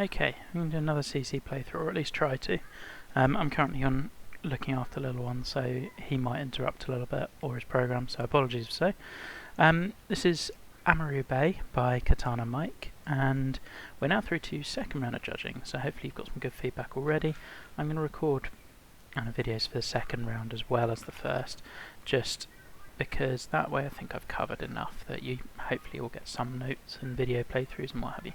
Okay, I'm going to do another CC playthrough, or at least try to. I'm currently on looking after the little one, so he might interrupt a little bit, or his program, so apologies for so. This is Amaroo Bay by Katana Mike, and we're now through to second round of judging, so hopefully you've got some good feedback already. I'm going to record videos for the second round as well as the first, just because that way I think I've covered enough that you hopefully will get some notes and video playthroughs and what have you.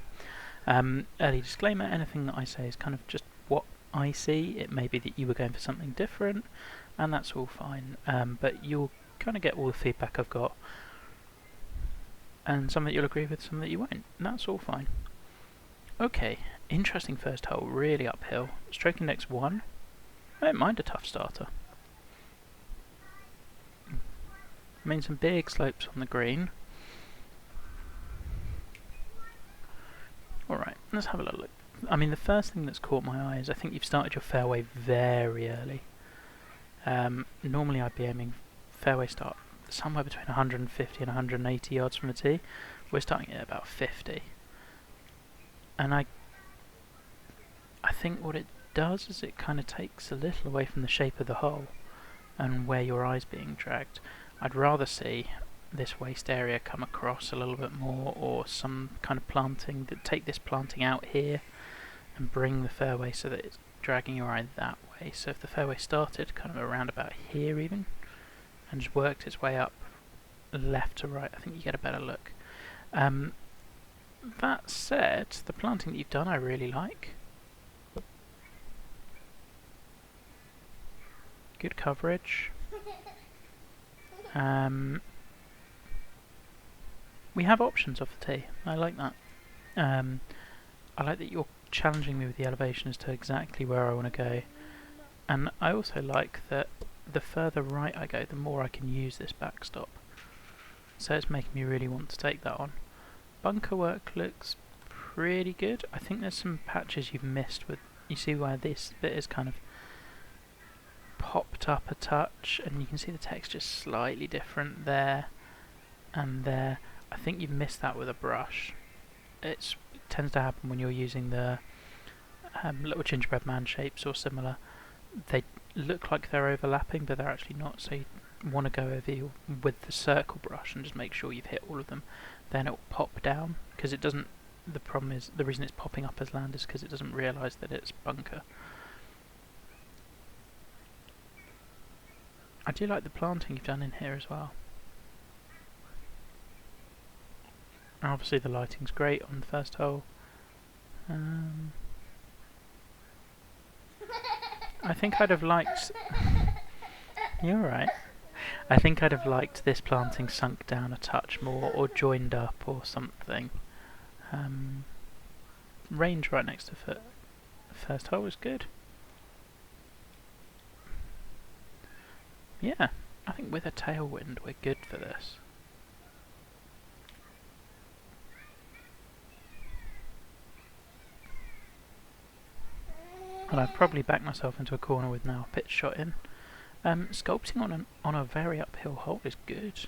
Early disclaimer, anything that I say is kind of just what I see. It may be that you were going for something different, and that's all fine, but you'll kind of get all the feedback I've got, and some that you'll agree with, some that you won't, and that's all fine. Okay, interesting first hole, really uphill. Stroke index 1. I don't mind a tough starter. I mean, some big slopes on the green. Alright, let's have a little look. I mean, the first thing that's caught my eye is I think you've started your fairway very early. Normally I'd be aiming fairway start somewhere between 150 and 180 yards from the tee. We're starting at about 50. And I think what it does is it kind of takes a little away from the shape of the hole and where your eye's being dragged. I'd rather see this waist area come across a little bit more, or some kind of planting, that take this planting out here and bring the fairway so that it's dragging your eye that way. So if the fairway started kind of around about here even, and just worked its way up left to right, I think you get a better look. That said, the planting that you've done I really like. Good coverage. We have options off the tee. I like that. I like that you're challenging me with the elevation as to exactly where I want to go, and I also like that the further right I go, the more I can use this backstop. So it's making me really want to take that on. Bunker work looks pretty good. I think there's some patches you've missed with. You see where this bit is kind of popped up a touch, and you can see the texture slightly different there and there. I think you've missed that with a brush. It tends to happen when you're using the little gingerbread man shapes or similar. They look like they're overlapping, but they're actually not, so you want to go over with the circle brush and just make sure you've hit all of them. Then it will pop down, because it doesn't. The problem is, the reason it's popping up as land is because it doesn't realise that it's bunker. I do like the planting you've done in here as well. And obviously the lighting's great on the first hole. I think I'd have liked... You're right. I think I'd have liked this planting sunk down a touch more, or joined up or something. Range right next to the first hole was good. Yeah, I think with a tailwind we're good for this. And I've probably backed myself into a corner with now a pitch shot in. Sculpting on a very uphill hole is good.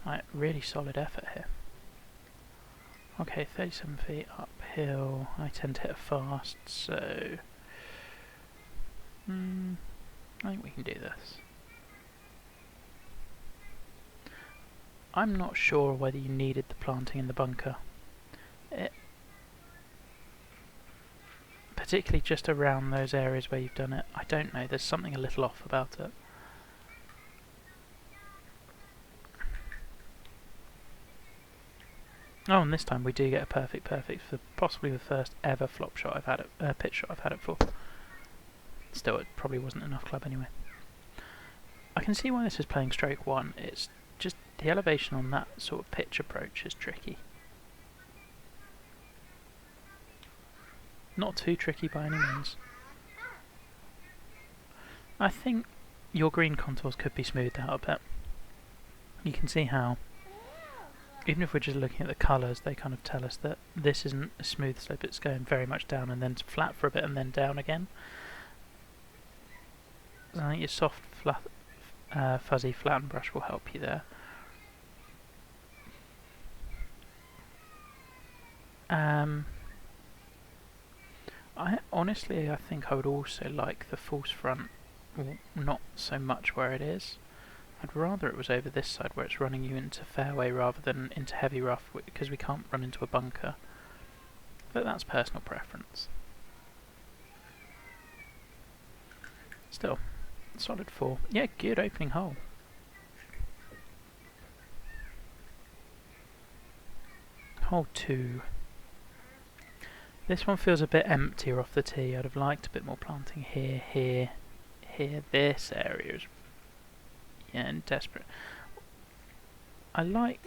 Like, really solid effort here. Okay, 37 feet uphill. I tend to hit fast, so I think we can do this. I'm not sure whether you needed the planting in the bunker. Particularly just around those areas where you've done it. I don't know, there's something a little off about it. Oh, and this time we do get a perfect for possibly the first ever flop shot I've had it, pitch shot I've had it for. Still, it probably wasn't enough club anyway. I can see why this is playing stroke 1. It's just the elevation on that sort of pitch approach is tricky. Not too tricky by any means. I think your green contours could be smoothed out a bit. You can see how, even if we're just looking at the colours, they kind of tell us that this isn't a smooth slope, it's going very much down and then flat for a bit and then down again. So I think your soft, flat, fuzzy flattened brush will help you there. honestly, I think I would also like the false front, not so much where it is. I'd rather it was over this side where it's running you into fairway rather than into heavy rough, because we can't run into a bunker. But that's personal preference. Still, solid 4. Yeah, good opening hole. Hole 2. This one feels a bit emptier off the tee. I'd have liked a bit more planting here, here, here. This area is, yeah, and desperate. I like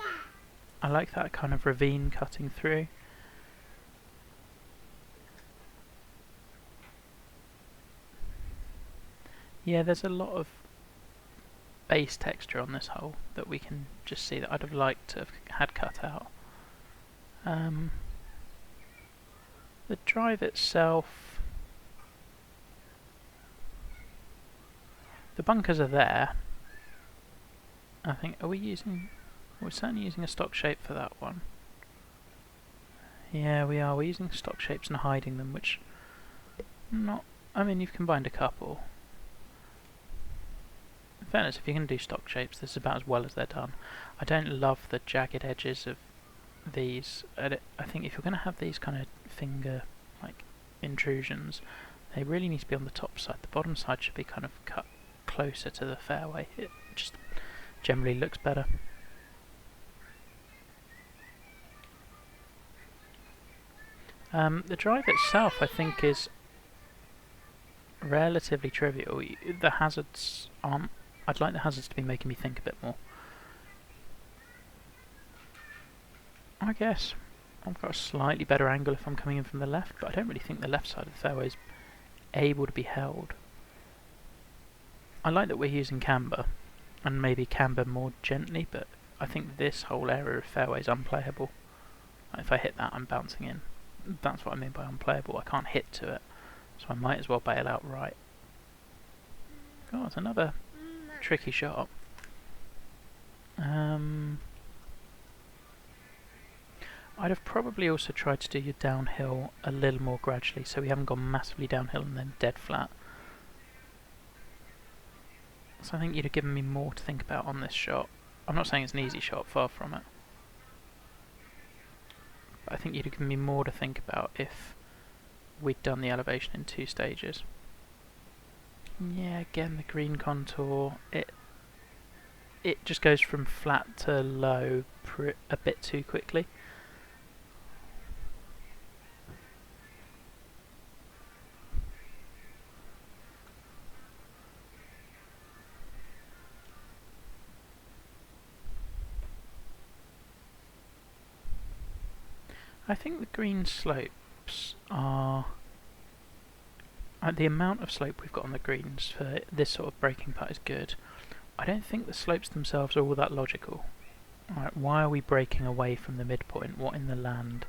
that kind of ravine cutting through. Yeah, there's a lot of base texture on this hole that we can just see that I'd have liked to have had cut out. The drive itself, the bunkers are there. I think, we're certainly using a stock shape for that one. Yeah, we are. We're using stock shapes and hiding them, which I mean, you've combined a couple. In fairness, if you can do stock shapes, this is about as well as they're done. I don't love the jagged edges of these. I think if you're going to have these kind of finger like intrusions, they really need to be on the top side. The bottom side should be kind of cut closer to the fairway. It just generally looks better. The drive itself, I think, is relatively trivial. The hazards aren't. I'd like the hazards to be making me think a bit more. I guess I've got a slightly better angle if I'm coming in from the left, but I don't really think the left side of the fairway is able to be held. I like that we're using camber, and maybe camber more gently, but I think this whole area of fairway is unplayable. If I hit that, I'm bouncing in. That's what I mean by unplayable. I can't hit to it, so I might as well bail out right. Oh, it's another tricky shot. I'd have probably also tried to do your downhill a little more gradually, so we haven't gone massively downhill and then dead flat. So I think you'd have given me more to think about on this shot. I'm not saying it's an easy shot, far from it. But I think you'd have given me more to think about if we'd done the elevation in 2 stages. Yeah, again, the green contour, it just goes from flat to low a bit too quickly. I think the green slopes are... the amount of slope we've got on the greens for this sort of breaking putt is good. I don't think the slopes themselves are all that logical. Alright, why are we breaking away from the midpoint? What in the land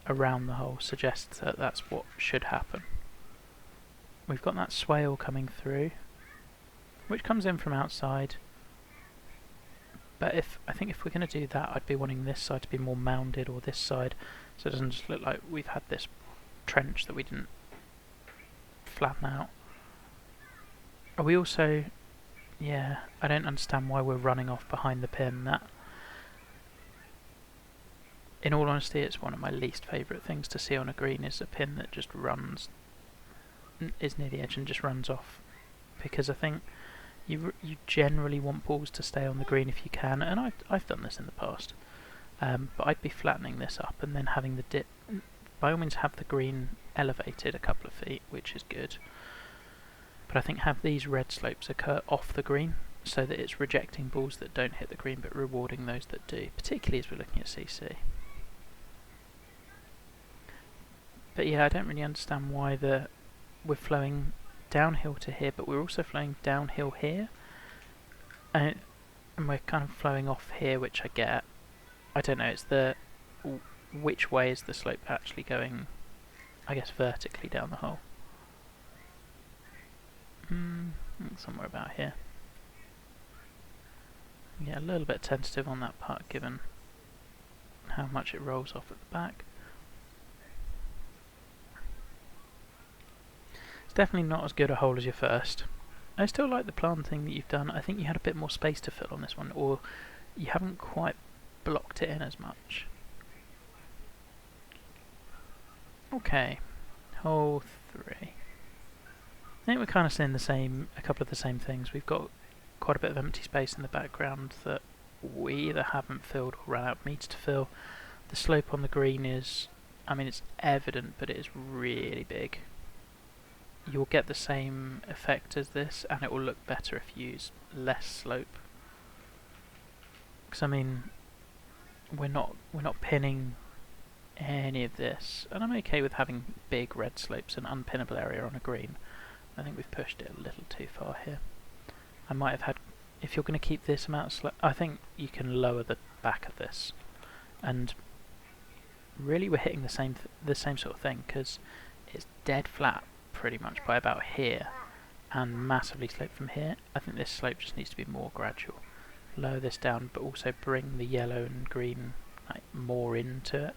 around the hole suggests that that's what should happen? We've got that swale coming through, which comes in from outside. But I think if we're going to do that, I'd be wanting this side to be more mounded, or this side, so it doesn't just look like we've had this trench that we didn't flatten out. Are we also... yeah, I don't understand why we're running off behind the pin. That, in all honesty, it's one of my least favourite things to see on a green, is a pin that just runs, is near the edge and just runs off. Because I think you generally want balls to stay on the green if you can, and I've done this in the past. But I'd be flattening this up and then having the dip. By all means, have the green elevated a couple of feet, which is good. But I think have these red slopes occur off the green, so that it's rejecting balls that don't hit the green, but rewarding those that do, particularly as we're looking at CC. But yeah, I don't really understand why we're flowing downhill to here, but we're also flowing downhill here, and we're kind of flowing off here, which I get. I don't know, it's which way is the slope actually going, I guess, vertically down the hole? Somewhere about here. Yeah, a little bit tentative on that part, given how much it rolls off at the back. Definitely not as good a hole as your first. I still like the planting that you've done. I think you had a bit more space to fill on this one, or you haven't quite blocked it in as much. Okay, hole 3. I think we're kind of seeing a couple of the same things. We've got quite a bit of empty space in the background that we either haven't filled or ran out of meter to fill. The slope on the green is, I mean, it's evident, but it is really big. You'll get the same effect as this, and it will look better if you use less slope. Because I mean, we're not pinning any of this, and I'm okay with having big red slopes and unpinnable area on a green. I think we've pushed it a little too far here. I might have had, if you're going to keep this amount of slope, I think you can lower the back of this, and really we're hitting the same sort of thing, because it's dead flat pretty much by about here and massively sloped from here. I think this slope just needs to be more gradual. Lower this down, but also bring the yellow and green more into it.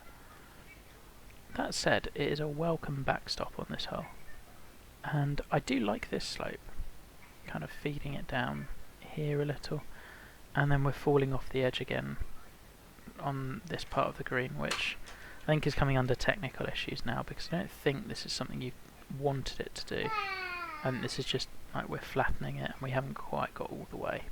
That said, it is a welcome backstop on this hole, and I do like this slope, kind of feeding it down here a little, and then we're falling off the edge again on this part of the green, which I think is coming under technical issues now, because I don't think this is something you've wanted it to do, and this is just like we're flattening it and we haven't quite got all the way.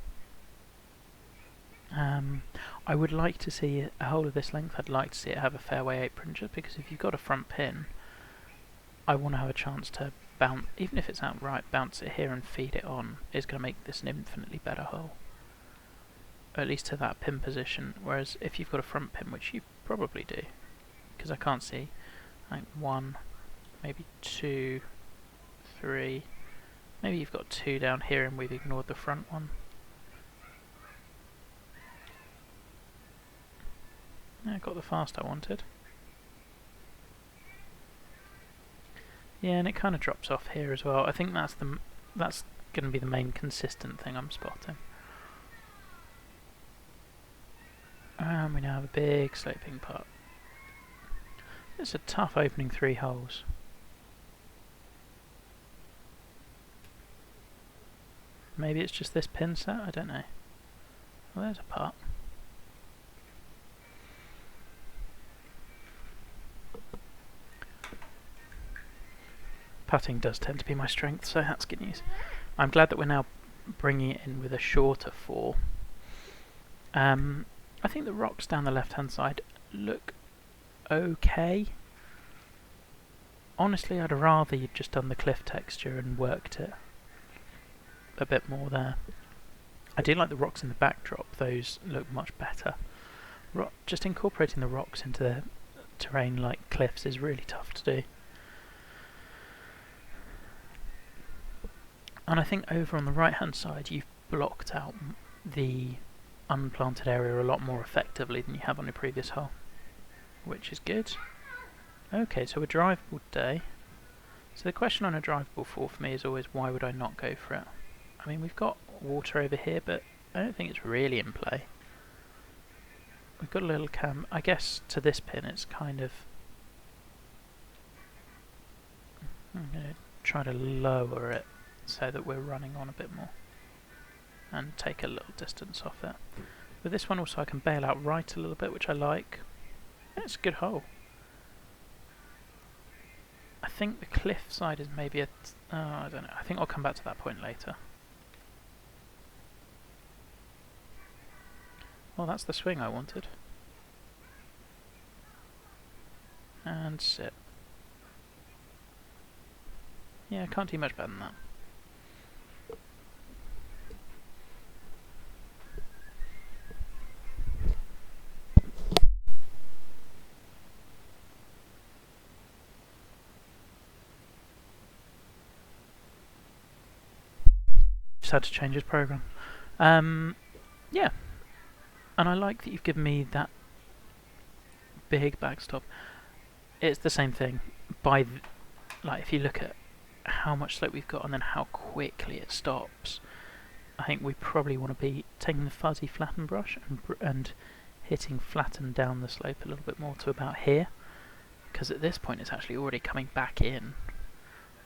I would like to see a hole of this length. I'd like to see it have a fairway apron, just because if you've got a front pin, I want to have a chance to bounce, even if it's outright, bounce it here and feed it on. Is going to make this an infinitely better hole, or at least to that pin position. Whereas if you've got a front pin, which you probably do, because I can't see, like 1, maybe 2, 3, maybe you've got 2 down here and we've ignored the front one. I got the fast I wanted. Yeah, and it kind of drops off here as well. I think that's going to be the main consistent thing I'm spotting. And we now have a big sloping part. It's a tough opening 3 holes. Maybe it's just this pin set, I don't know. Well, there's a part. Putting does tend to be my strength, so that's good news. I'm glad that we're now bringing it in with a shorter 4. I think the rocks down the left-hand side look okay. Honestly, I'd rather you'd just done the cliff texture and worked it a bit more there. I do like the rocks in the backdrop, those look much better. Just incorporating the rocks into the terrain like cliffs is really tough to do. And I think over on the right hand side you've blocked out the unplanted area a lot more effectively than you have on your previous hole, which is good. Okay, so a drivable day. So the question on a drivable 4 for me is always, why would I not go for it? I mean, we've got water over here, but I don't think it's really in play. We've got a little cam. I guess to this pin it's kind of... I'm going to try to lower it so that we're running on a bit more and take a little distance off it. With this one also I can bail out right a little bit, which I like. It's a good hole. I think the cliff side is maybe a... I don't know. I think I'll come back to that point later. Well, that's the swing I wanted. And sit. Yeah, I can't do much better than that. Just had to change his program. Yeah. And I like that you've given me that big backstop. It's the same thing. Like, if you look at how much slope we've got and then how quickly it stops, I think we probably want to be taking the fuzzy flatten brush and hitting flatten down the slope a little bit more to about here, because at this point it's actually already coming back in,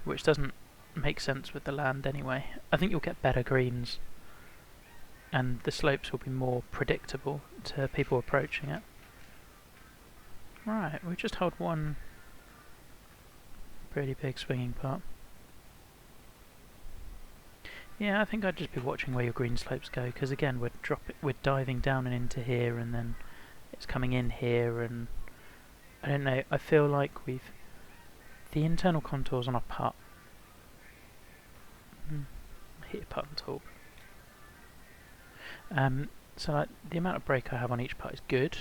which doesn't make sense with the land anyway. I think you'll get better greens and the slopes will be more predictable to people approaching it. Right, we just hold one pretty big swinging part. Yeah, I think I'd just be watching where your green slopes go, because again we're diving down and into here, and then it's coming in here, and I don't know, I feel like the internal contours on our putt, hit your putt and talk. So like, the amount of break I have on each putt is good,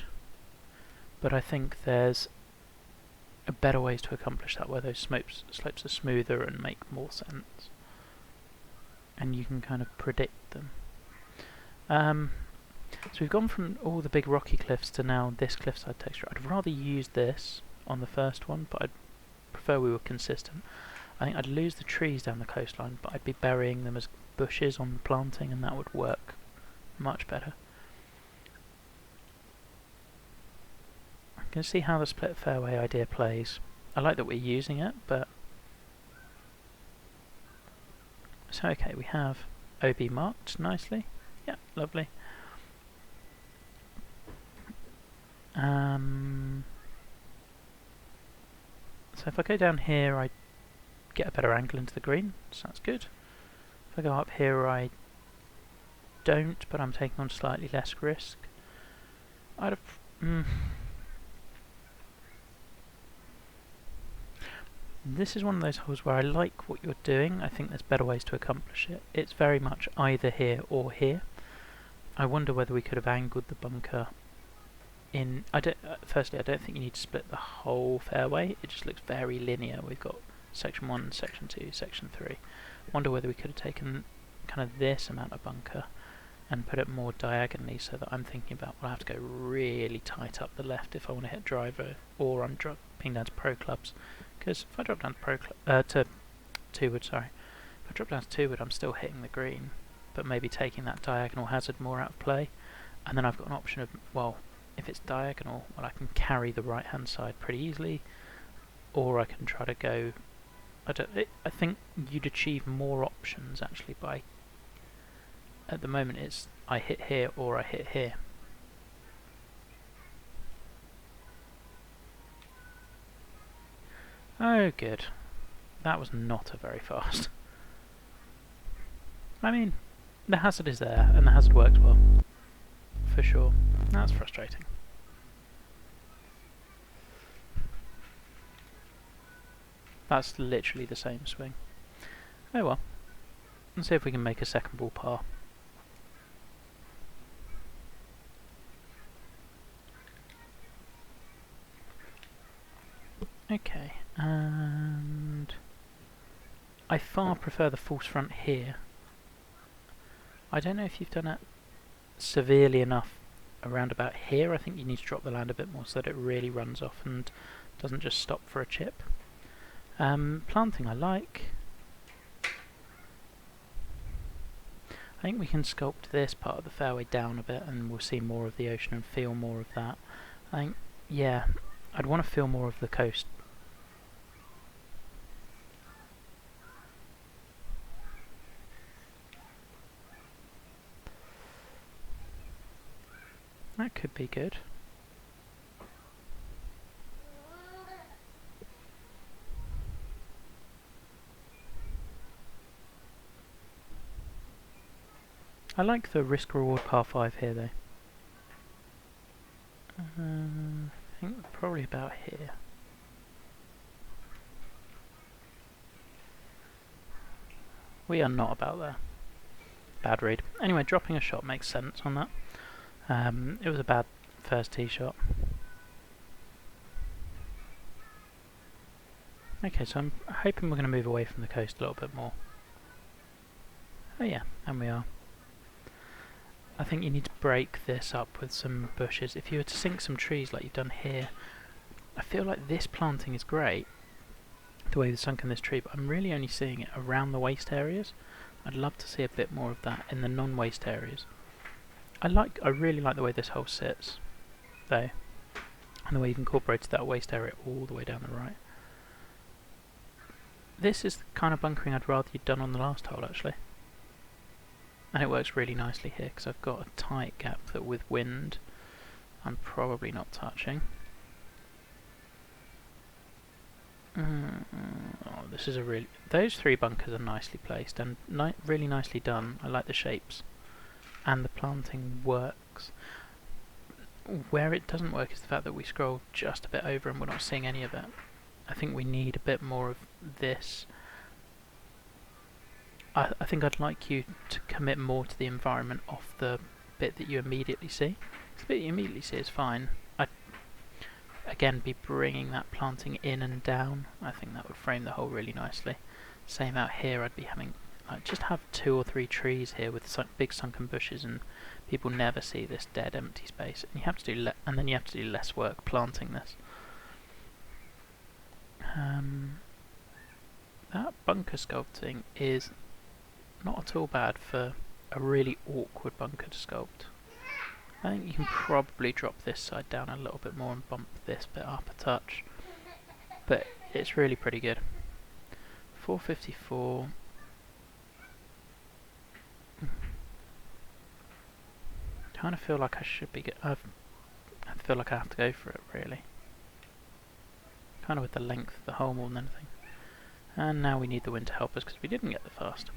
but I think there's better ways to accomplish that where those slopes are smoother and make more sense, and you can kind of predict them. So we've gone from all the big rocky cliffs to now this cliffside texture. I'd rather use this on the first one, but I'd prefer we were consistent. I think I'd lose the trees down the coastline, but I'd be burying them as bushes on the planting, and that would work much better. I can see how the split fairway idea plays. I like that we're using it, but... So okay, we have OB marked nicely. Yeah, lovely. So if I go down here, I get a better angle into the green, so that's good. If I go up here, I don't, but I'm taking on slightly less risk. I'd have... This is one of those holes where I like what you're doing. I think there's better ways to accomplish it. It's very much either here or here. I wonder whether we could have angled the bunker in... firstly, I don't think you need to split the whole fairway. It just looks very linear. We've got section 1, section 2, section 3. I wonder whether we could have taken kind of this amount of bunker and put it more diagonally, so that I'm thinking about, well, I have to go really tight up the left if I want to hit driver, or I'm dropping down to pro clubs. Because if I drop down to two wood, sorry. If I drop down to 2 wood, I'm still hitting the green, but maybe taking that diagonal hazard more out of play. And then I've got an option of, well, if it's diagonal, well, I can carry the right hand side pretty easily, or I can try to go... I think you'd achieve more options actually by... At the moment it's I hit here or I hit here. Oh good. That was not a very fast. I mean, the hazard is there and the hazard works well. For sure. That's frustrating. That's literally the same swing. Oh well. Let's see if we can make a second ball par. Okay, and I far prefer the false front here. I don't know if you've done it severely enough around about here. I think you need to drop the land a bit more so that it really runs off and doesn't just stop for a chip. Planting I like. I think we can sculpt this part of the fairway down a bit and we'll see more of the ocean and feel more of that. I think, yeah, I'd want to feel more of the coast. That could be good. I like the risk-reward par 5 here though. I think probably about here. We are not about there. Bad read. Anyway, dropping a shot makes sense on that. It was a bad first tee shot. Okay, so I'm hoping we're going to move away from the coast a little bit more. Oh yeah, and we are. I think you need to break this up with some bushes. If you were to sink some trees like you've done here, I feel like this planting is great, the way they've sunken this tree, but I'm really only seeing it around the waste areas. I'd love to see a bit more of that in the non-waste areas. I really like the way this hole sits, though, and the way you've incorporated that waste area all the way down the right. This is the kind of bunkering I'd rather you'd done on the last hole, actually. And it works really nicely here, because I've got a tight gap that with wind I'm probably not touching. Oh, this is a really... Those three bunkers are nicely placed and really nicely done. I like the shapes. And the planting works. Where it doesn't work is the fact that we scroll just a bit over and we're not seeing any of it. I think we need a bit more of this. I think I'd like you to commit more to the environment off the bit that you immediately see. The bit you immediately see is fine. I'd again be bringing that planting in and down. I think that would frame the hole really nicely. Same out here, I'd be having just have 2 or 3 trees here with big sunken bushes, and people never see this dead empty space. And you have to do and then you have to do less work planting this. That bunker sculpting is not at all bad for a really awkward bunker to sculpt. I think you can probably drop this side down a little bit more and bump this bit up a touch, but it's really pretty good. 454. Kind of feel like I should be. I feel like I have to go for it, really. Kind of with the length of the hole more than anything. And now we need the wind to help us because we didn't get the fast.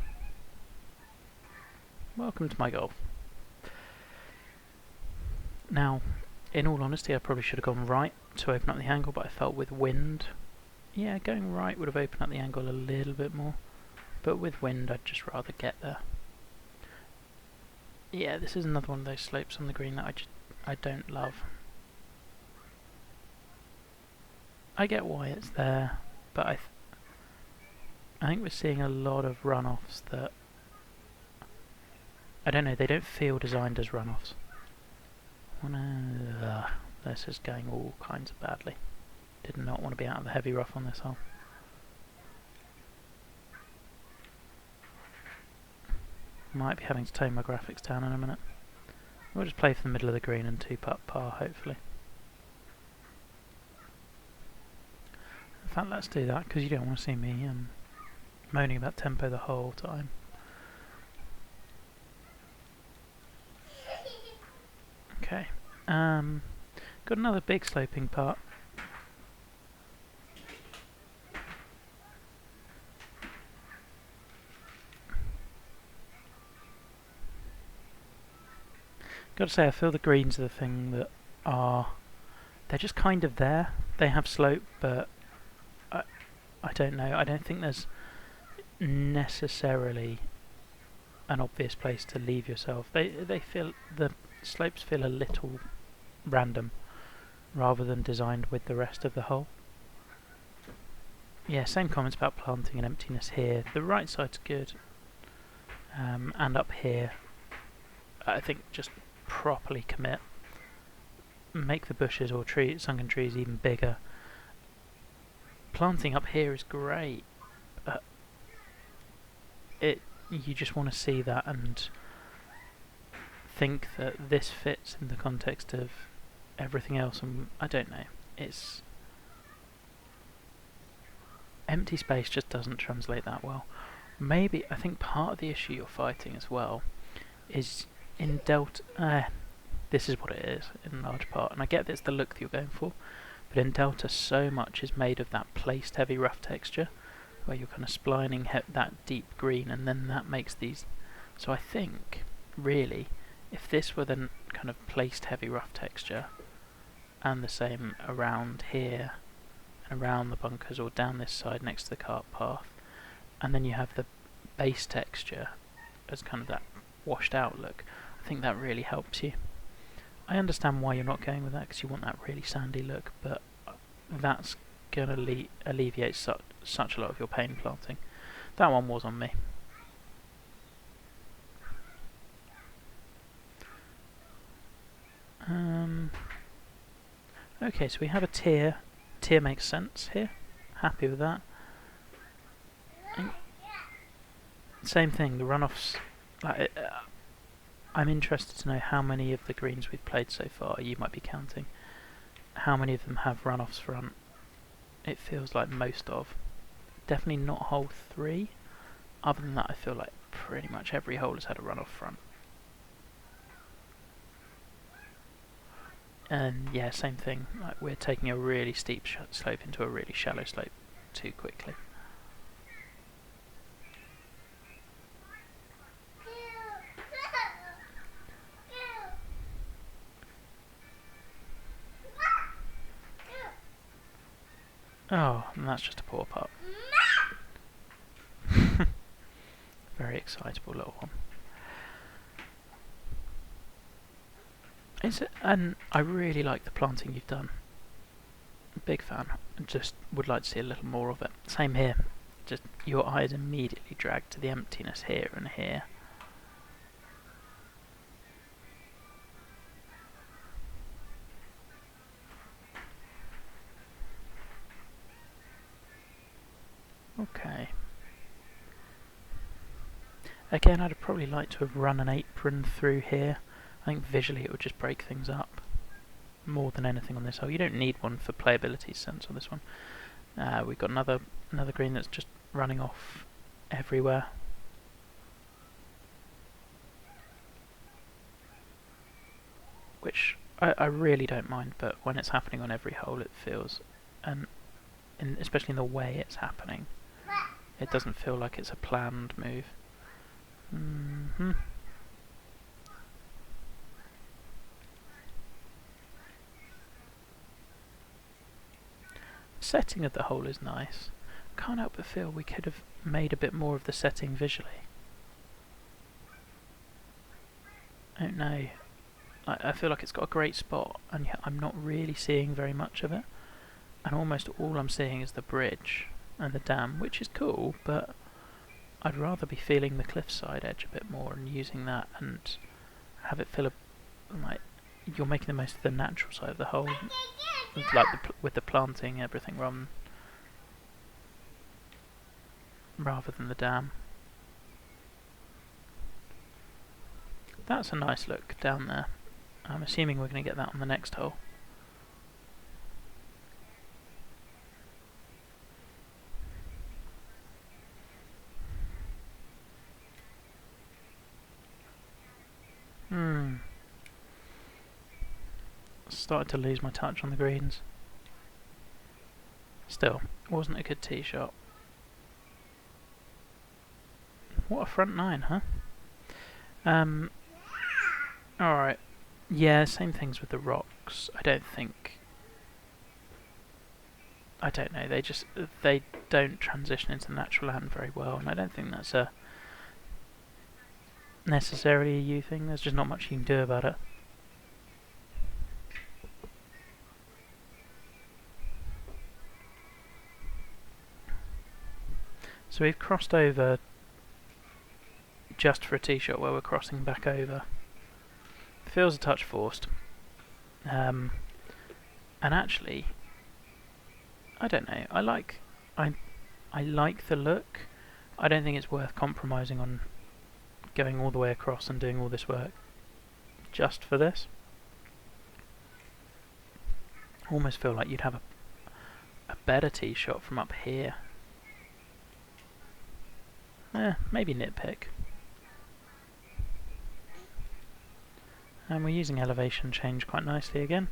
Welcome to my golf. Now, in all honesty, I probably should have gone right to open up the angle, but I felt with wind, yeah, going right would have opened up the angle a little bit more. But with wind, I'd just rather get there. Yeah, this is another one of those slopes on the green that I don't love. I get why it's there, but I think we're seeing a lot of runoffs that, I don't know, they don't feel designed as runoffs. This is going all kinds of badly. Did not want to be out of the heavy rough on this hole. Might be having to tone my graphics down in a minute. We'll just play for the middle of the green and 2-putt par, hopefully. In fact, let's do that, because you don't want to see me moaning about tempo the whole time. Okay, got another big sloping part. Got to say, I feel the greens are the thing that they're just kind of there. They have slope, but I don't know. I don't think there's necessarily an obvious place to leave yourself. They feel, the slopes feel a little random rather than designed with the rest of the hole. Yeah, same comments about planting and emptiness here. The right side's good, and up here I think just properly commit, make the bushes or sunken trees even bigger. Planting up here is great, but you just want to see that and think that this fits in the context of everything else, and I don't know, it's empty space just doesn't translate that well. Maybe, I think part of the issue you're fighting as well is in Delta, this is what it is in large part, and I get that it's the look that you're going for, but in Delta so much is made of that placed heavy rough texture, where you're kind of splining that deep green, and then that makes these. So I think, really, if this were then kind of placed heavy rough texture, and the same around here, and around the bunkers, or down this side next to the cart path, and then you have the base texture as kind of that washed out look, I think that really helps you. I understand why you're not going with that, because you want that really sandy look, but that's going to alleviate such a lot of your pain planting. That one was on me. Okay, so we have a tier. Tier makes sense here. Happy with that. And same thing, the runoffs. I'm interested to know how many of the greens we've played so far, you might be counting, how many of them have runoffs front. It feels like most of. Definitely not hole 3. Other than that, I feel like pretty much every hole has had a runoff front. And yeah, same thing. Like we're taking a really steep slope into a really shallow slope too quickly. Oh, and that's just a poor putt. Very excitable little one. And I really like the planting you've done. Big fan. Just would like to see a little more of it. Same here. Just your eyes immediately dragged to the emptiness here and here. Okay. Again, I'd probably like to have run an apron through here. I think visually it would just break things up more than anything on this hole. You don't need one for playability sense on this one. We've got another green that's just running off everywhere. Which I really don't mind, but when it's happening on every hole it feels, and especially in the way it's happening, it doesn't feel like it's a planned move. Setting of the hole is nice. Can't help but feel we could have made a bit more of the setting visually. I don't know. I feel like it's got a great spot, and yet I'm not really seeing very much of it. And almost all I'm seeing is the bridge and the dam, which is cool, but I'd rather be feeling the cliffside edge a bit more and using that and have it feel like you're making the most of the natural side of the hole, like with the planting and everything, rather than the dam. That's a nice look down there. I'm assuming we're going to get that on the next hole. Started to lose my touch on the greens. Still, wasn't a good tee shot. What a front nine, huh? Alright. Yeah, same things with the rocks. I don't know, they don't transition into natural land very well, and I don't think that's necessarily a you thing. There's just not much you can do about it. So we've crossed over just for a tee shot where we're crossing back over. Feels a touch forced. And actually, I don't know. I like the look. I don't think it's worth compromising on going all the way across and doing all this work just for this. Almost feel like you'd have a better tee shot from up here. Maybe nitpick. And we're using elevation change quite nicely again.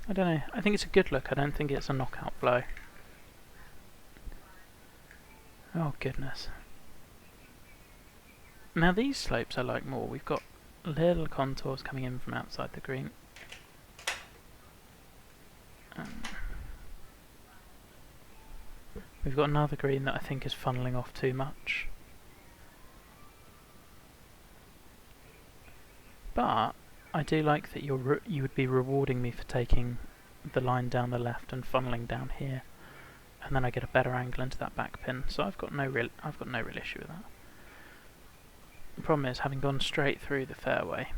I don't know, I think it's a good look, I don't think it's a knockout blow. Oh goodness. Now these slopes I like more. We've got little contours coming in from outside the green. We've got another green that I think is funneling off too much. But I do like that you would be rewarding me for taking the line down the left and funneling down here, and then I get a better angle into that back pin. So I've got no real issue with that. The problem is, having gone straight through the fairway,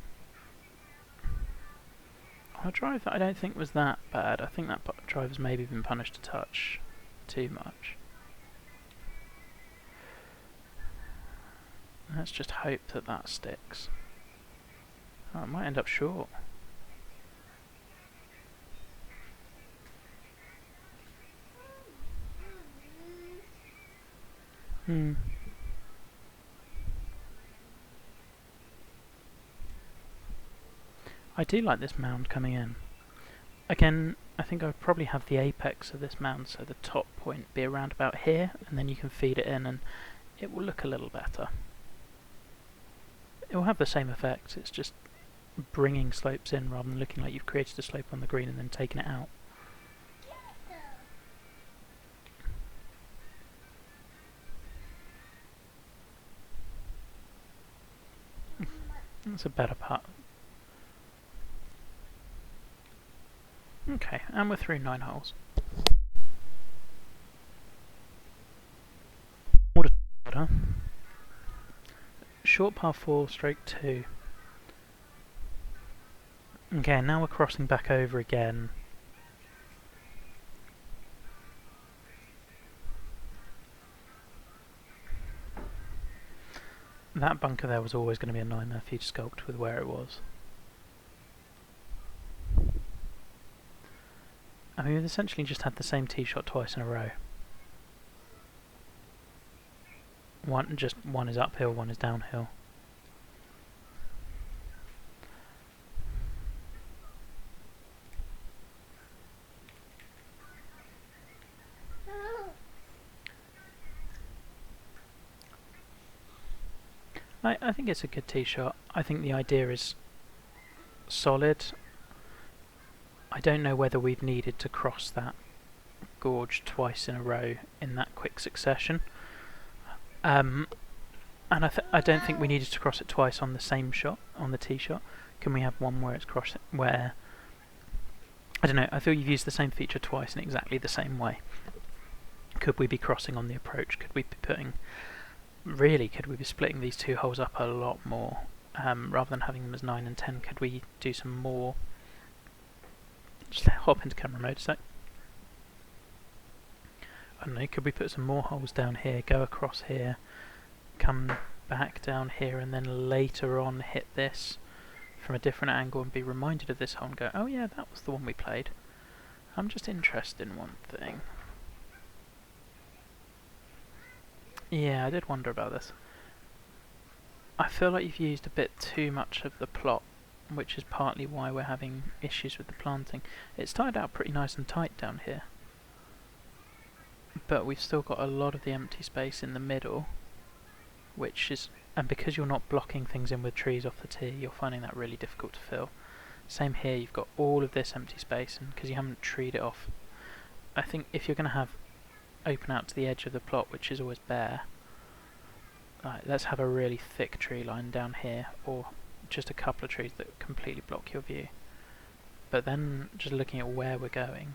on a drive that I don't think was that bad. I think that drive has maybe been punished a touch too much. Let's just hope that that sticks. Oh, it might end up short. I do like this mound coming in. Again, I think I would probably have the apex of this mound, so the top point be around about here, and then you can feed it in and it will look a little better. It will have the same effect, it's just bringing slopes in rather than looking like you've created a slope on the green and then taken it out. That's a better putt. Okay, and we're through 9 holes. Order. Short par 4, stroke 2. Okay, now we're crossing back over again. That bunker there was always going to be a nightmare for you to sculpt with where it was. I mean, we've essentially just had the same tee shot twice in a row. One is uphill, one is downhill. I think it's a good tee shot. I think the idea is solid. I don't know whether we've needed to cross that gorge twice in a row in that quick succession. And I don't think we needed to cross it twice on the same shot, on the tee shot. Can we have one where it's crossed, where... I don't know, I feel you've used the same feature twice in exactly the same way. Could we be crossing on the approach? Could we be putting... Really, could we be splitting these two holes up a lot more? Rather than having them as 9 and 10, could we do some more... Just hop into camera mode a sec. I don't know, could we put some more holes down here, go across here, come back down here, and then later on hit this from a different angle and be reminded of this hole and go, oh yeah, that was the one we played. I'm just interested in one thing. Yeah, I did wonder about this. I feel like you've used a bit too much of the plot, which is partly why we're having issues with the planting. It started out pretty nice and tight down here, but we've still got a lot of the empty space in the middle, which is, and because you're not blocking things in with trees off the tee, you're finding that really difficult to fill. Same here, you've got all of this empty space, and because you haven't treed it off, I think if you're going to have open out to the edge of the plot, which is always bare, let's have a really thick tree line down here, or just a couple of trees that completely block your view. But then, just looking at where we're going,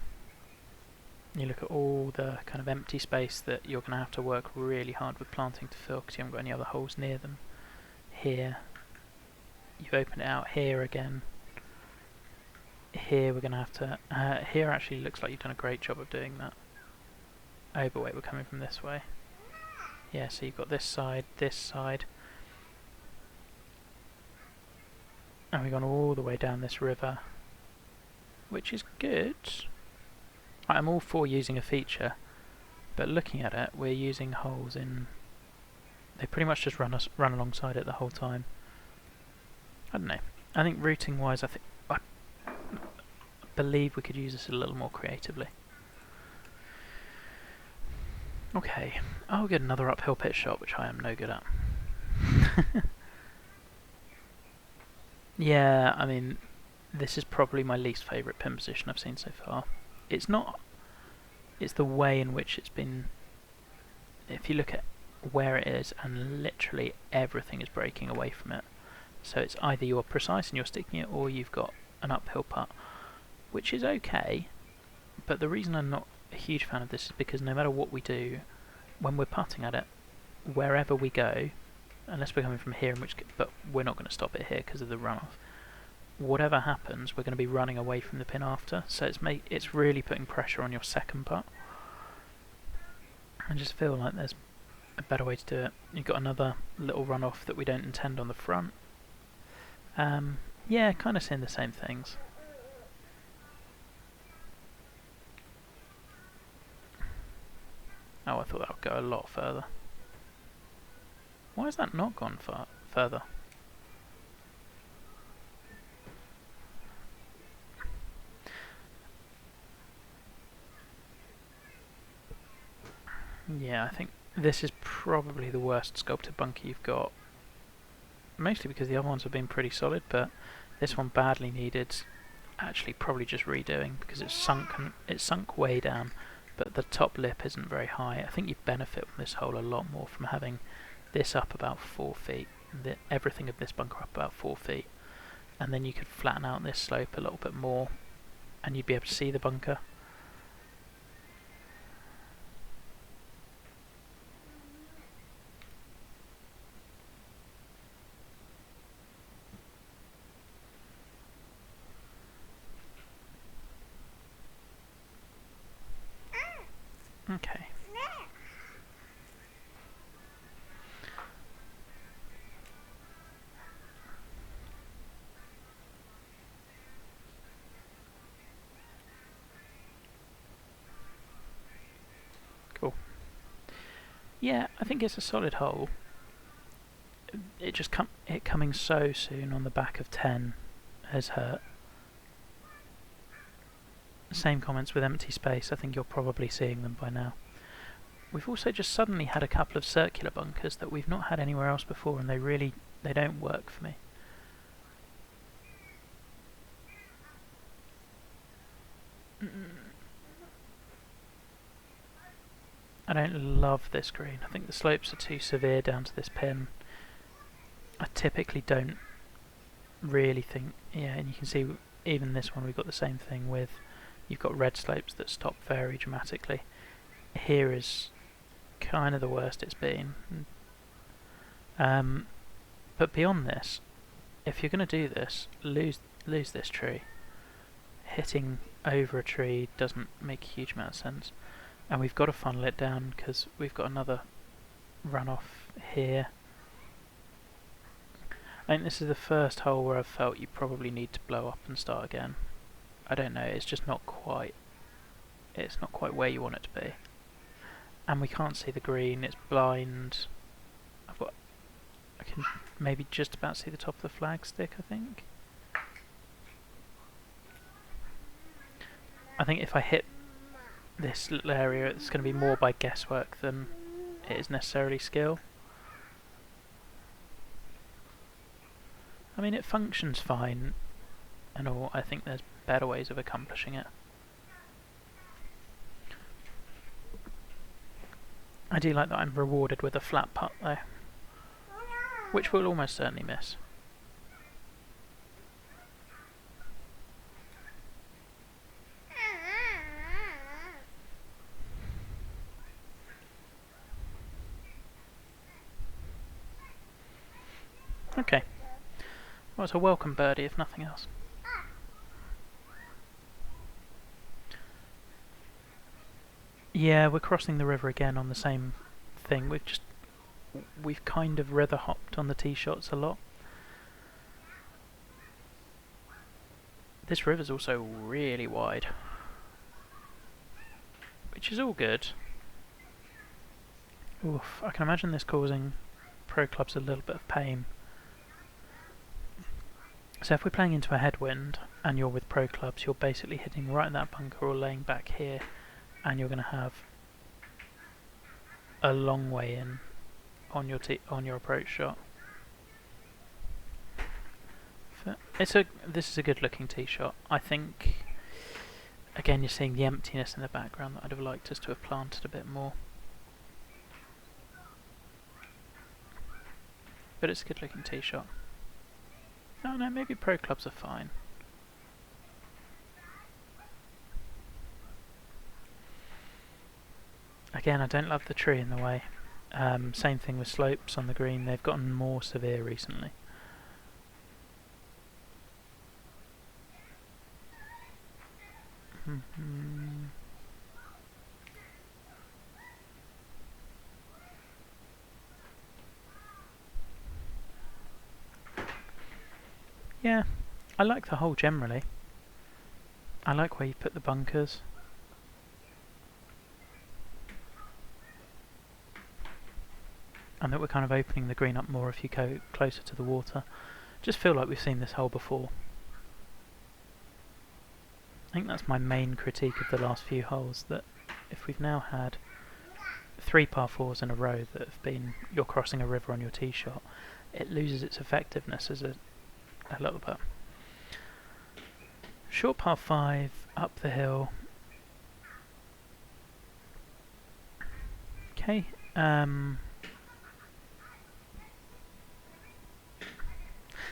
you look at all the kind of empty space that you're going to have to work really hard with planting to fill because you haven't got any other holes near them. Here, you've opened it out. Here again. Here we're going to have to... here actually looks like you've done a great job of doing that. Oh, but wait, we're coming from this way. Yeah, so you've got this side, and we've gone all the way down this river, which is good. I'm all for using a feature, but looking at it, we're using holes in... They pretty much just run alongside it the whole time. I don't know. I think routing wise, I believe we could use this a little more creatively. Okay, I'll get another uphill pitch shot, which I am no good at. Yeah, I mean, this is probably my least favourite pin position I've seen so far. It's not... It's the way in which it's been... If you look at where it is, and literally everything is breaking away from it. So it's either you're precise and you're sticking it, or you've got an uphill putt, which is okay, but the reason I'm not a huge fan of this is because no matter what we do, when we're putting at it, wherever we go, unless we're coming from here, but we're not going to stop it here because of the runoff, whatever happens, we're going to be running away from the pin after, so it's really putting pressure on your second putt. I just feel like there's a better way to do it. You've got another little runoff that we don't intend on the front. Yeah, kind of seeing the same things. Oh, I thought that would go a lot further. Why has that not gone further? Yeah, I think this is probably the worst sculpted bunker you've got. Mostly because the other ones have been pretty solid, but this one badly needed actually probably just redoing because it's sunk way down, but the top lip isn't very high. I think you benefit from this hole a lot more from having this up about 4 feet, everything of this bunker up about 4 feet, and then you could flatten out this slope a little bit more and you'd be able to see the bunker. Okay. Cool. Yeah, I think it's a solid hole. It just coming so soon on the back of 10 has hurt. Same comments with empty space. I think you're probably seeing them by now. We've also just suddenly had a couple of circular bunkers that we've not had anywhere else before, and they don't work for me. I don't love this green. I think the slopes are too severe down to this pin. I typically don't really think... Yeah, and you can see even this one we've got the same thing with... You've got red slopes that stop very dramatically. Here is kind of the worst it's been. But beyond this, if you're going to do this, lose this tree. Hitting over a tree doesn't make a huge amount of sense. And we've got to funnel it down because we've got another runoff here. I think this is the first hole where I've felt you probably need to blow up and start again. I don't know, it's just not quite... It's not quite where you want it to be. And we can't see the green, it's blind. I can maybe just about see the top of the flagstick, I think. I think if I hit this little area, it's going to be more by guesswork than it is necessarily skill. I mean, it functions fine and all. I think there's better ways of accomplishing it. I do like that I'm rewarded with a flat putt though, which we'll almost certainly miss. Okay. Well, it's a welcome birdie if nothing else. Yeah, we're crossing the river again on the same thing. We've kind of river hopped on the tee shots a lot. This river's also really wide, which is all good. Oof, I can imagine this causing pro clubs a little bit of pain. So if we're playing into a headwind and you're with pro clubs, you're basically hitting right in that bunker or laying back here, and you're going to have a long way in on your approach shot. This is a good looking tee shot. I think again you're seeing the emptiness in the background that I'd have liked us to have planted a bit more. But it's a good looking tee shot. Oh no, maybe pro clubs are fine. Again, I don't love the tree in the way. Same thing with slopes on the green, they've gotten more severe recently. Yeah, I like the hole generally. I like where you put the bunkers. And that we're kind of opening the green up more if you go closer to the water. Just feel like we've seen this hole before. I think that's my main critique of the last few holes, that if we've now had 3 par 4s in a row that have been you're crossing a river on your tee shot, it loses its effectiveness as a little bit. Short par 5, up the hill. Okay,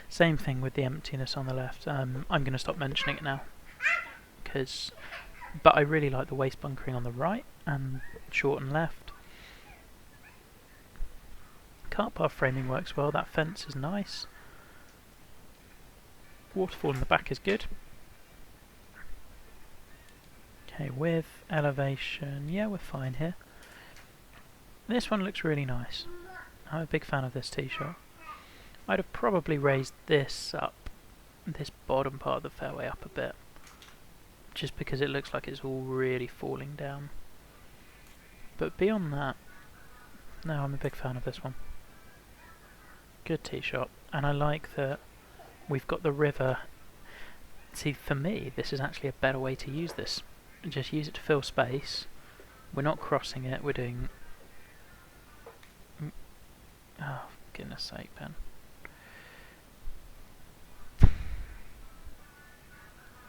same thing with the emptiness on the left. I'm going to stop mentioning it now, but I really like the waste bunkering on the right and short and left. Cart path framing works well, that fence is nice. Waterfall in the back is good. Okay, with elevation, yeah, we're fine here. This one looks really nice. I'm a big fan of this tee shot. I'd have probably raised this bottom part of the fairway up a bit, just because it looks like it's all really falling down. But beyond that, no, I'm a big fan of this one. Good tee shot, and I like that we've got the river. See, for me, this is actually a better way to use this. Just use it to fill space. We're not crossing it, we're doing... Oh, for goodness sake, Ben.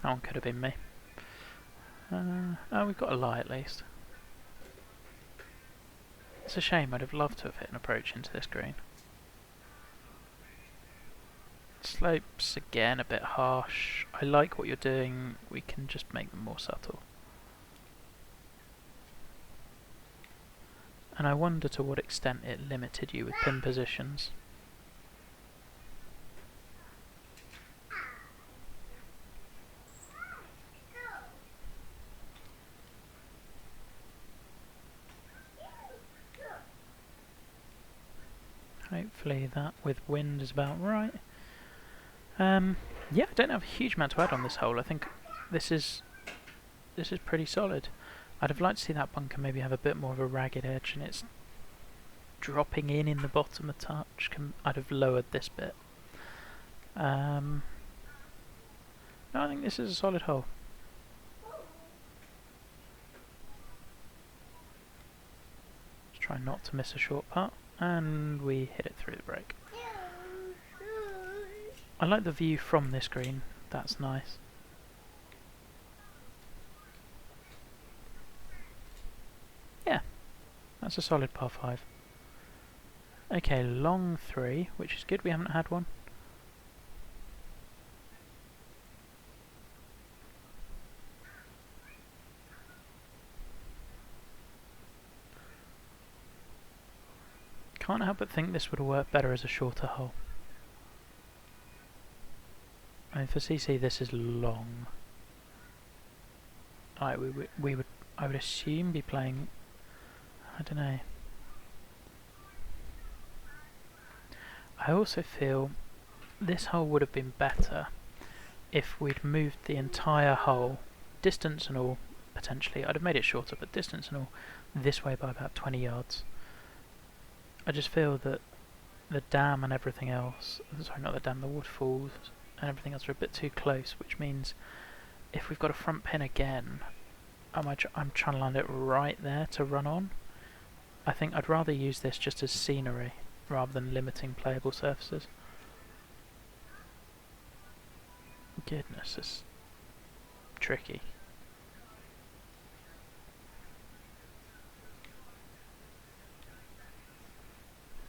That one could have been me. Oh, we've got a lie at least. It's a shame, I'd have loved to have hit an approach into this green. Slopes, again, a bit harsh. I like what you're doing, we can just make them more subtle. And I wonder to what extent it limited you with pin positions. Hopefully that with wind is about right. Yeah, I don't have a huge amount to add on this hole. I think this is pretty solid. I'd have liked to see that bunker maybe have a bit more of a ragged edge, and it's dropping in the bottom a touch. I'd have lowered this bit. No, I think this is a solid hole. Let's try not to miss a short putt, and we hit it through the break. I like the view from this green, that's nice. Yeah, that's a solid par 5. Okay, long 3, which is good, we haven't had one. Can't help but think this would have worked better as a shorter hole. I mean, for CC this is long. I would assume be playing, I don't know. I also feel this hole would have been better if we'd moved the entire hole, distance and all, potentially. I'd have made it shorter, but distance and all, this way by about 20 yards. I just feel that the dam and everything else, sorry, not the dam, the waterfalls and everything else are a bit too close, which means if we've got a front pin again, I'm trying to land it right there to run on. I think I'd rather use this just as scenery rather than limiting playable surfaces. Goodness, it's tricky.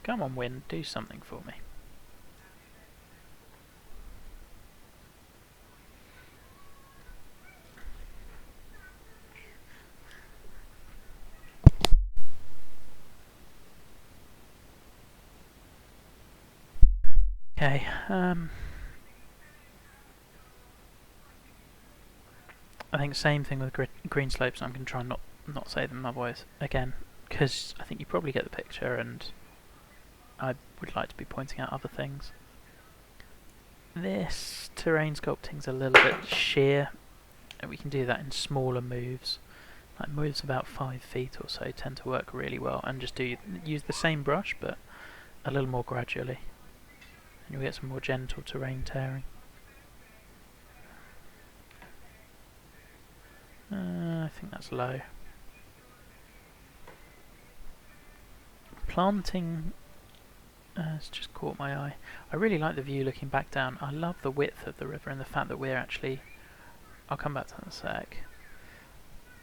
Come on, wind, do something for me. Okay, I think same thing with green slopes. I'm going to try and not say them otherwise again, because I think you probably get the picture, and I would like to be pointing out other things. This terrain sculpting's a little bit sheer, and we can do that in smaller moves. Like moves about 5 feet or so tend to work really well, and just use the same brush but a little more gradually, and you'll get some more gentle terrain tearing. I think that's low. Planting has just caught my eye. I really like the view looking back down. I love the width of the river and the fact that we're actually... I'll come back to that in a sec.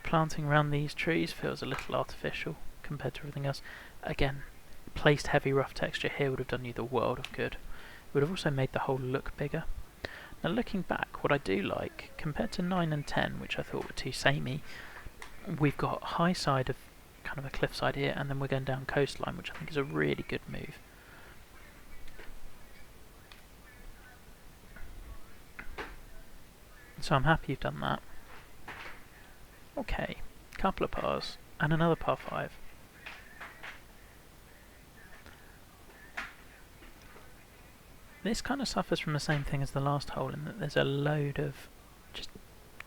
Planting around these trees feels a little artificial compared to everything else. Again, placed heavy rough texture here would have done you the world of good. It would have also made the whole look bigger. Now looking back, what I do like, compared to 9 and 10, which I thought were too samey, we've got high side of kind of a cliffside here, and then we're going down coastline, which I think is a really good move. So I'm happy you've done that. Okay, couple of pars, and another par 5. This kind of suffers from the same thing as the last hole, in that there's a load of just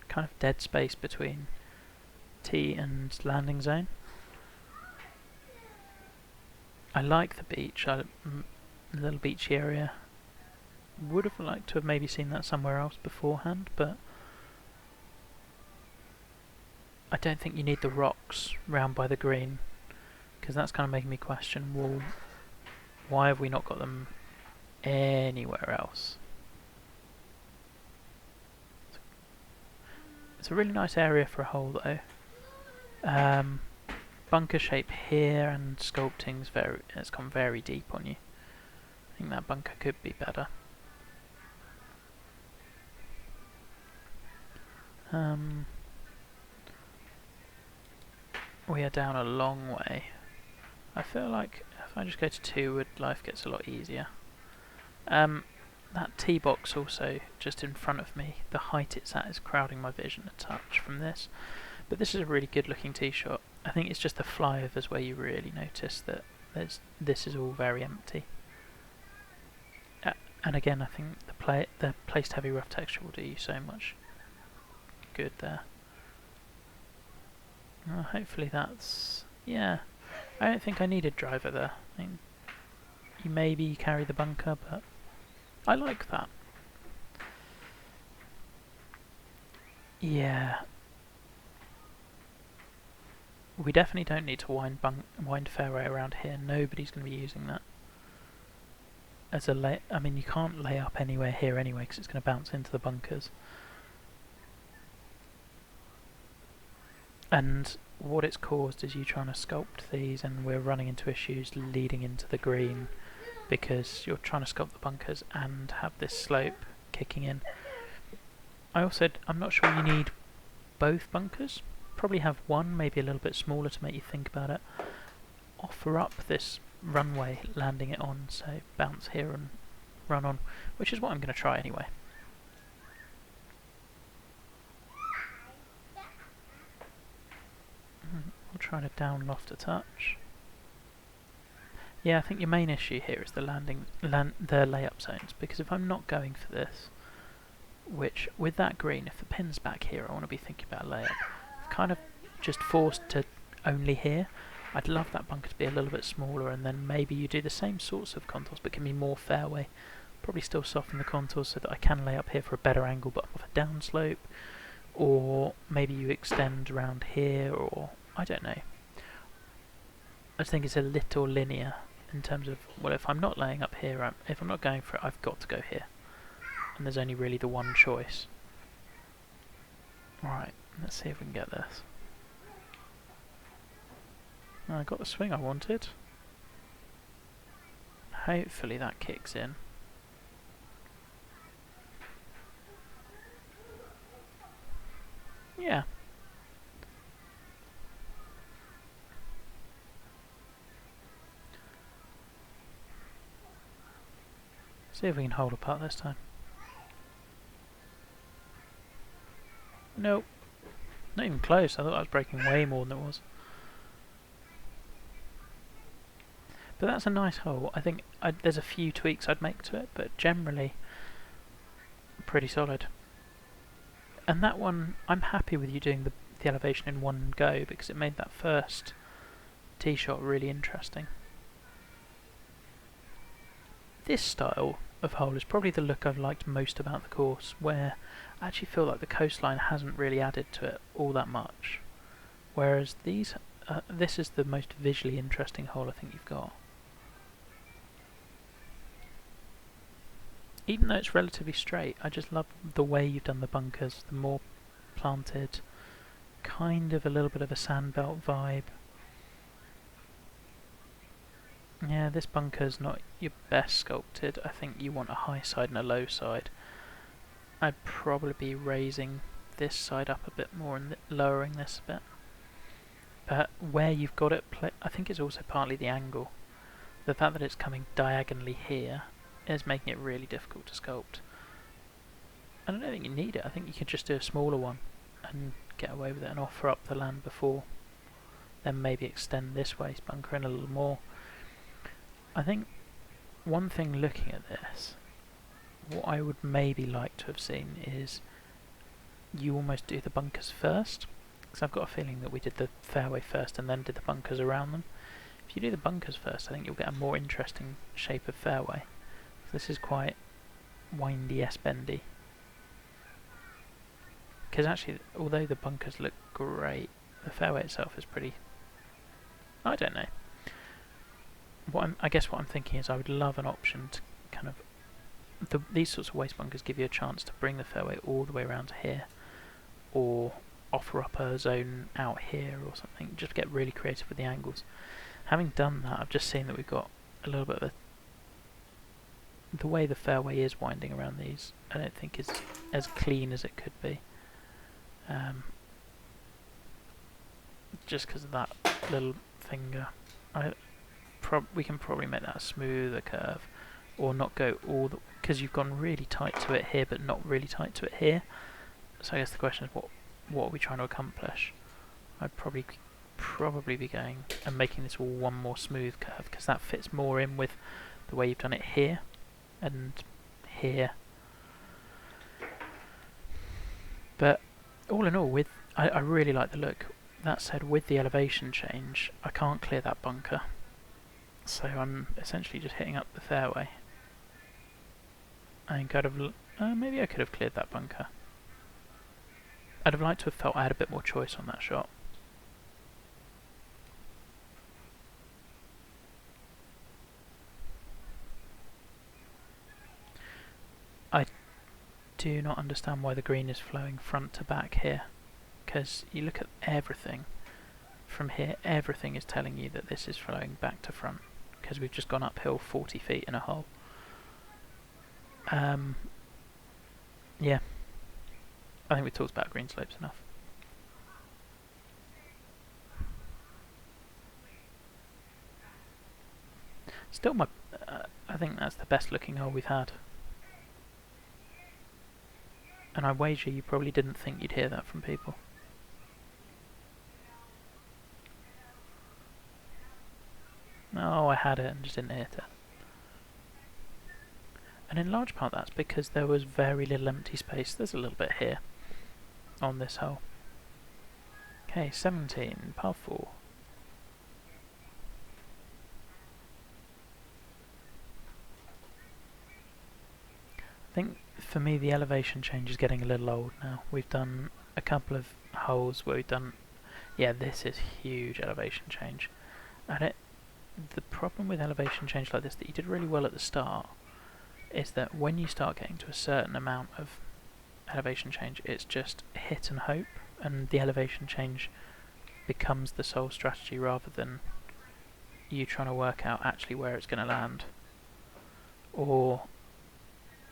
kind of dead space between tee and landing zone. I like the beach, the little beachy area. Would have liked to have maybe seen that somewhere else beforehand, but I don't think you need the rocks round by the green, because that's kind of making me question, well, why have we not got them anywhere else? It's a really nice area for a hole though. Bunker shape here and sculpting's it's gone very deep on you. I think that bunker could be better. We are down a long way. I feel like if I just go to 2 wood, life gets a lot easier. That tee box also just in front of me, the height it's at is crowding my vision a touch from this. But this is a really good looking tee shot. I think it's just the flyovers where you really notice that this is all very empty. And again, I think the placed heavy rough texture will do you so much good there. Hopefully that's... yeah. I don't think I needed driver there. I mean, you maybe carry the bunker, but I like that. Yeah. We definitely don't need to wind fairway around here. Nobody's going to be using that as a I mean, you can't lay up anywhere here anyway because it's going to bounce into the bunkers. And what it's caused is you trying to sculpt these, and we're running into issues leading into the green because you're trying to sculpt the bunkers and have this slope kicking in. I'm not sure you need both bunkers. Probably have one, maybe a little bit smaller to make you think about it. Offer up this runway, landing it on, so bounce here and run on, which is what I'm going to try anyway. We'll try to down loft a touch. Yeah, I think your main issue here is the layup zones, because if I'm not going for this, which with that green, if the pin's back here, I want to be thinking about a layup. I'm kind of just forced to only here. I'd love that bunker to be a little bit smaller, and then maybe you do the same sorts of contours but give me more fairway. Probably still soften the contours so that I can lay up here for a better angle but off a downslope, or maybe you extend around here, or I don't know. I just think it's a little linear in terms of, well, if I'm not laying up here, if I'm not going for it, I've got to go here. And there's only really the one choice. Alright, let's see if we can get this. I got the swing I wanted. Hopefully that kicks in. Yeah. See if we can hold a putt this time. Nope. Not even close. I thought I was breaking way more than it was. But that's a nice hole. I think there's a few tweaks I'd make to it, but generally pretty solid. And that one, I'm happy with you doing the elevation in one go, because it made that first tee shot really interesting. This style of hole is probably the look I've liked most about the course, where I actually feel like the coastline hasn't really added to it all that much. Whereas this is the most visually interesting hole I think you've got. Even though it's relatively straight, I just love the way you've done the bunkers, the more planted, kind of a little bit of a sandbelt vibe. Yeah, this bunker's not your best sculpted. I think you want a high side and a low side. I'd probably be raising this side up a bit more and lowering this a bit. But where you've got it, I think it's also partly the angle. The fact that it's coming diagonally here is making it really difficult to sculpt. And I don't think you need it. I think you could just do a smaller one and get away with it and offer up the land before. Then maybe extend this waste bunker in a little more. I think one thing looking at this, what I would maybe like to have seen is you almost do the bunkers first, because I've got a feeling that we did the fairway first and then did the bunkers around them. If you do the bunkers first, I think you'll get a more interesting shape of fairway. This is quite windy S-bendy. Because actually, although the bunkers look great, the fairway itself is pretty... I don't know. I guess what I'm thinking is I would love an option to kind of... these sorts of waste bunkers give you a chance to bring the fairway all the way around to here, or offer up a zone out here or something, just get really creative with the angles. Having done that, I've just seen that we've got a little bit of the way the fairway is winding around these, I don't think is as clean as it could be. Just because of that little finger. We can probably make that a smoother curve, or not go all the... because you've gone really tight to it here but not really tight to it here. So I guess the question is what are we trying to accomplish? I'd probably be going and making this all one more smooth curve, because that fits more in with the way you've done it here and here. But all in all, I really like the look. That said, with the elevation change, I can't clear that bunker, so I'm essentially just hitting up the fairway. I think maybe I could have cleared that bunker. I'd have liked to have felt I had a bit more choice on that shot. I do not understand why the green is flowing front to back here, because you look at everything from here, everything is telling you that this is flowing back to front, because we've just gone uphill 40 feet in a hole. Yeah, I think we talked about green slopes enough. Still, I think that's the best looking hole we've had. And I wager you probably didn't think you'd hear that from people. No, I had it and just didn't hit it. And in large part that's because there was very little empty space. There's a little bit here on this hole. Okay, 17, par 4. I think for me the elevation change is getting a little old now. We've done a couple of holes where we've done... yeah, this is huge elevation change. And the problem with elevation change like this that you did really well at the start is that when you start getting to a certain amount of elevation change, it's just hit and hope, and the elevation change becomes the sole strategy rather than you trying to work out actually where it's going to land. Or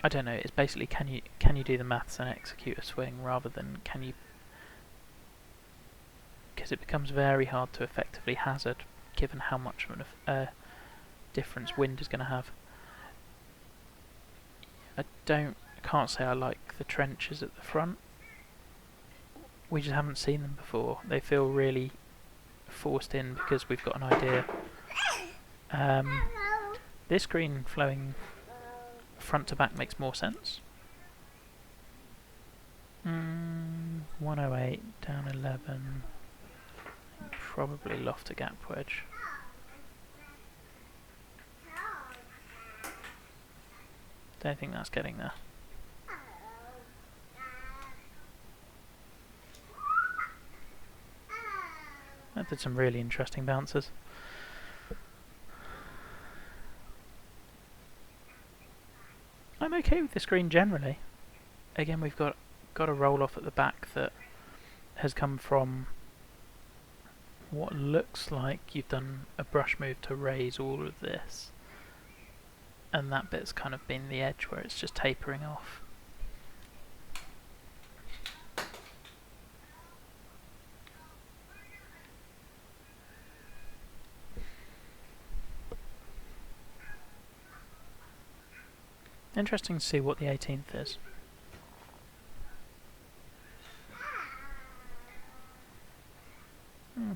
I don't know, it's basically can you do the maths and execute a swing rather than can you, because it becomes very hard to effectively hazard given how much of a difference wind is going to have. I can't say I like the trenches at the front. We just haven't seen them before. They feel really forced in because we've got an idea. This green flowing front to back makes more sense. 108, down 11. Probably loft a gap wedge. Don't think that's getting there. That did some really interesting bounces. I'm okay with this green generally. Again, we've got a roll off at the back that has come from what looks like you've done a brush move to raise all of this, and that bit's kind of been the edge where it's just tapering off. Interesting to see what the 18th is.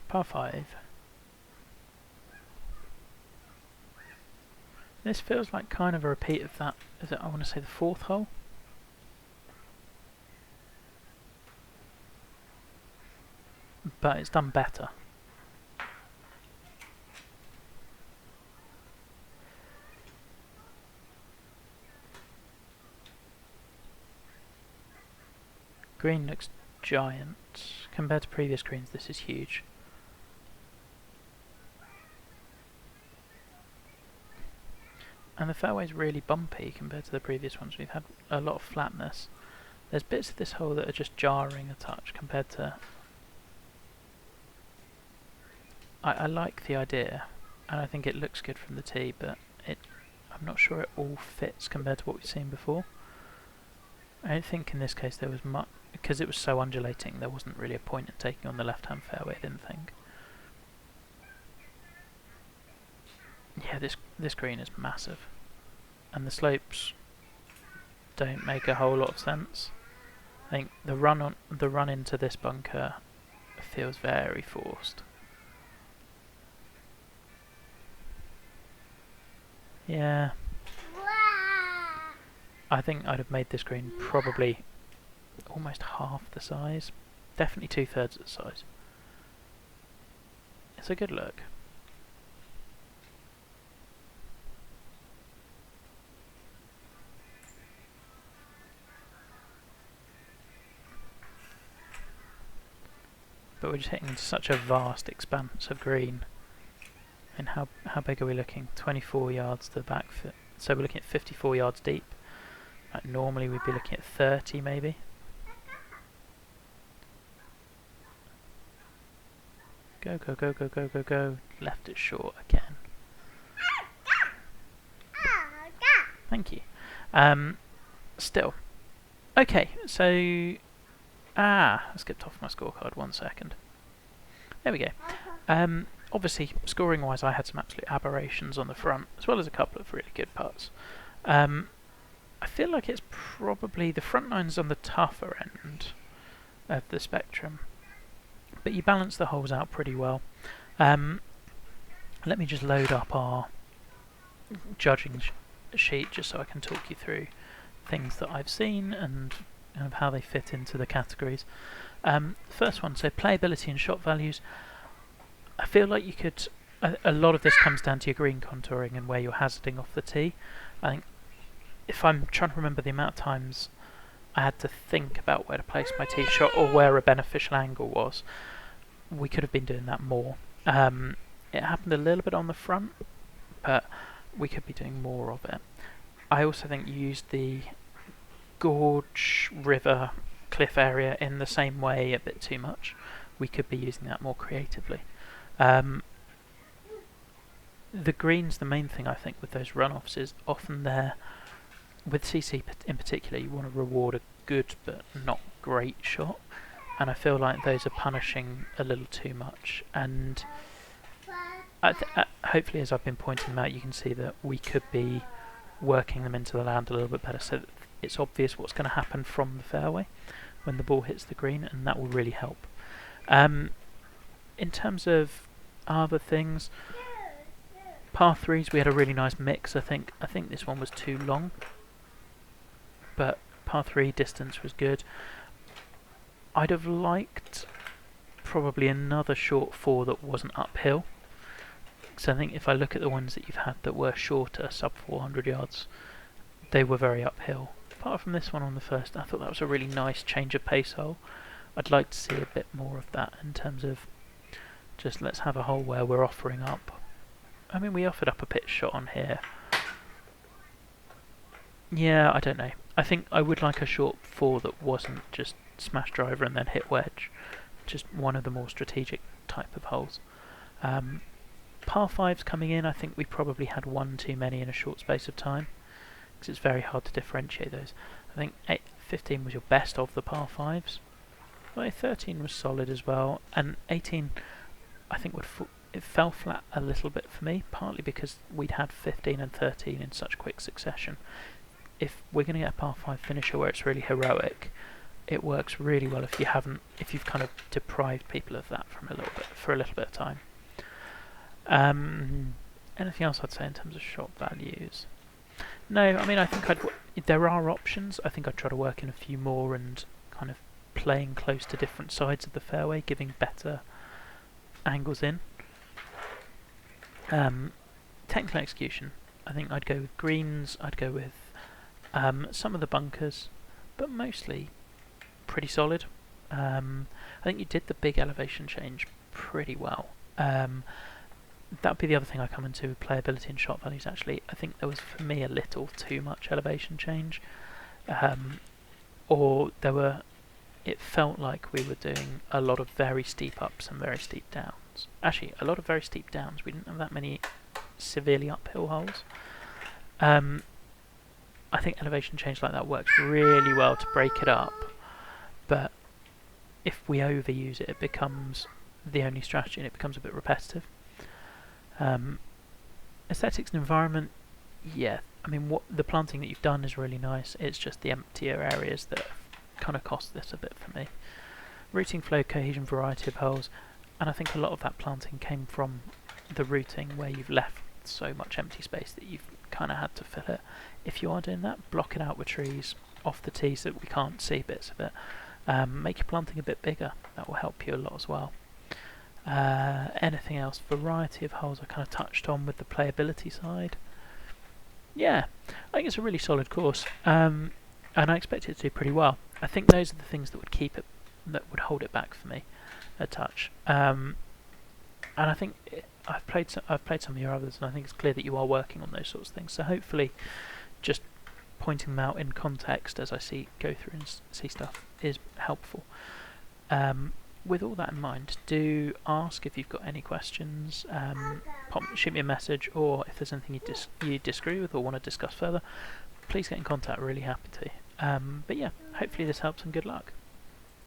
Par 5. This feels like kind of a repeat of that, is it, I want to say the 4th hole? But it's done better. Green looks giant. Compared to previous greens, this is huge. And the fairway's really bumpy compared to the previous ones. We've had a lot of flatness. There's bits of this hole that are just jarring a touch compared to... I like the idea, and I think it looks good from the tee, but I'm not sure it all fits compared to what we've seen before. I don't think in this case there was much, because it was so undulating, there wasn't really a point in taking on the left-hand fairway, I didn't think. Yeah, this green is massive, and the slopes don't make a whole lot of sense. I think the run into this bunker feels very forced. Yeah. I think I'd have made this green probably almost half the size. Definitely 2/3 of the size. It's a good look. But we're just hitting into such a vast expanse of green. And how big are we looking? 24 yards to the back foot. So we're looking at 54 yards deep. Normally we'd be looking at 30 maybe. Go, go, go, go, go, go, go. Left it short again. Thank you. Still. Okay, so... I skipped off my scorecard 1 second. There we go. Obviously, scoring-wise, I had some absolute aberrations on the front, as well as a couple of really good putts. I feel like it's probably the front nine's on the tougher end of the spectrum, but you balance the holes out pretty well. Let me just load up our judging sheet just so I can talk you through things that I've seen and kind of how they fit into the categories. First one, so playability and shot values. I feel like you could... A lot of this comes down to your green contouring and where you're hazarding off the tee. I think if I'm trying to remember the amount of times I had to think about where to place my tee shot or where a beneficial angle was, we could have been doing that more. It happened a little bit on the front, but we could be doing more of it. I also think you used the gorge, river, cliff area in the same way a bit too much. We could be using that more creatively. The greens, the main thing I think with those runoffs is often there, with CC in particular, you want to reward a good but not great shot, and I feel like those are punishing a little too much, and hopefully as I've been pointing them out you can see that we could be working them into the land a little bit better so that it's obvious what's going to happen from the fairway when the ball hits the green, and that will really help. In terms of other things, par 3s we had a really nice mix. I think this one was too long, but par 3 distance was good. I'd have liked probably another short 4 that wasn't uphill. So I think if I look at the ones that you've had that were shorter, sub 400 yards, they were very uphill. Apart from this one on the first, I thought that was a really nice change of pace hole. I'd like to see a bit more of that in terms of just let's have a hole where we're offering up. I mean, we offered up a pitch shot on here. Yeah, I don't know. I think I would like a short 4 that wasn't just smash driver and then hit wedge. Just one of the more strategic type of holes. Par 5s coming in, I think we probably had one too many in a short space of time, because it's very hard to differentiate those. I think 15 was your best of the par 5s. Well, 13 was solid as well, and 18 I think it fell flat a little bit for me, partly because we'd had 15 and 13 in such quick succession. If we're going to get a par 5 finisher where it's really heroic, it works really well if you've kind of deprived people of that for a little bit of time. Anything else I'd say in terms of shot values? No, I mean, I think there are options. I think I'd try to work in a few more and kind of playing close to different sides of the fairway, giving better angles in. Technical execution, I think I'd go with greens, I'd go with some of the bunkers, but mostly pretty solid. I think you did the big elevation change pretty well. That would be the other thing I come into, playability and shot values actually. I think there was, for me, a little too much elevation change. It felt like we were doing a lot of very steep ups and very steep downs. Actually, a lot of very steep downs. We didn't have that many severely uphill holes. I think elevation change like that works really well to break it up, but if we overuse it, it becomes the only strategy and it becomes a bit repetitive. Aesthetics and environment, yeah, I mean, what the planting that you've done is really nice. It's just the emptier areas that kind of cost this a bit for me. Routing, flow, cohesion, variety of holes, and I think a lot of that planting came from the routing where you've left so much empty space that you've kind of had to fill it. If you are doing that, block it out with trees off the tee so that we can't see bits of it. Make your planting a bit bigger, that will help you a lot as well. Anything else? Variety of holes I kind of touched on with the playability side. Yeah, I think it's a really solid course, and I expect it to do pretty well. I think those are the things that would hold it back for me a touch. And I think I've played some of your others, and I think it's clear that you are working on those sorts of things. So hopefully, just pointing them out in context as I go through and see stuff is helpful. With all that in mind, do ask if you've got any questions. Shoot me a message, or if there's anything you disagree with or want to discuss further, please get in contact. Really happy to. But yeah, hopefully this helps and good luck.